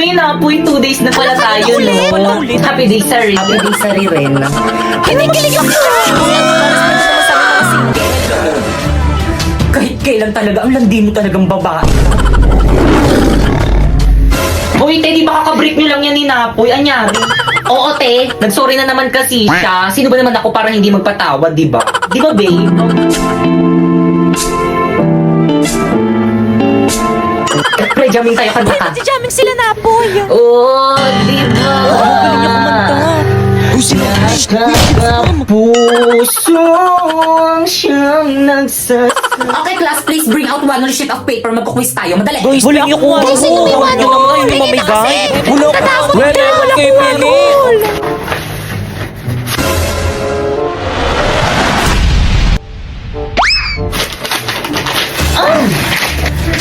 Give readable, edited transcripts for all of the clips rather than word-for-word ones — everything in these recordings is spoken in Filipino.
Uy, Napoy, 2 days na pala tayo, no? Happy days, sorry. Happy day sa rin. Kinikilig ako na! Kahit kailan talaga, ang landi mo talagang babae. Uy, te, di ba kakabreak nyo lang yan ni Napoy? Anyari? Oo, te. Nagsorry na naman kasi siya. Sino ba naman ako para hindi magpatawad, di ba? Di ba, babe? Pre, jamming tayo, kanta ka. Si jamming sila na po. Oh, di ba? Galing niya kumanta. Pusong siyang nagsasama. Okay, class, please bring out one sheet of paper. Magkukwis tayo. Madali. Guys, wala niyo ko. Guys, sino may one? Hindi mamigay. Bulok. Wala kay Pili.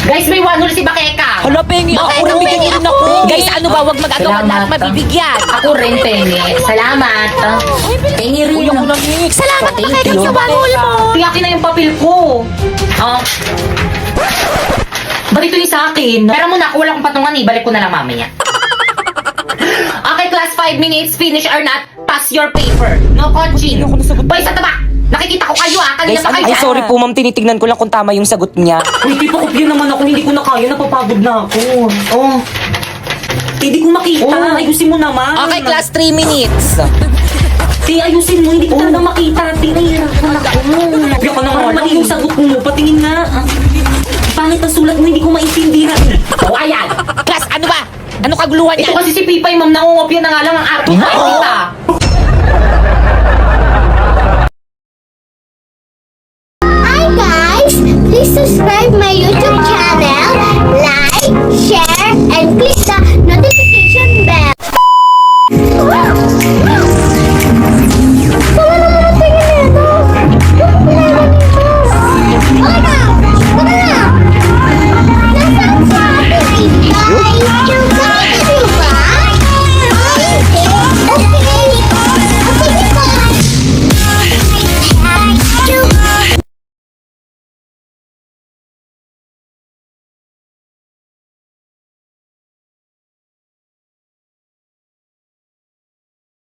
Guys, may one si Bakeka. Hala, pengi. Ako rin bigyan rin ako. Guys, ano ba? Huwag mag-agawan Salamat. lahat mabibigyan. Ako rin, Pengi. Salamat. Pengi rin. Kuya ko lang mix. Salamat na kayo sa bangon mo. Tiyakin na yung papel ko. Ah. Ba't ito yung sa akin? Pero muna, ako wala akong patungan eh. Balik ko na lang mamaya. Okay, class, 5 minutes. Finish or not, pass your paper. No coaching. Ako nasagot. Boy, sa taba! Nakikita ko kayo ah. Kanina Guys, pa kayo ay dyan. sorry po ma'am, tinitignan ko lang kung tama yung sagot niya. Uy, di pa kopya naman ako. Hindi ko na kaya. Napapagod na ako. Oh. Hindi ko makita. Oh. Ayusin mo naman. Okay, class, 3 minutes. Ti, ayusin mo. Hindi ko talaga makita. Ti, nahihirapan ako. Kopya ka na nga Parang lang mali yung sagot mo. Patingin nga. Pangit ang sulat mo. Hindi ko maintindihan. Oh, ayan. Class, ano ba? Ano kaguluhan Ito niya? kasi si Pipay, ma'am. Nangungopya na nga lang ang arte. Kita. Hi guys! Please subscribe my YouTube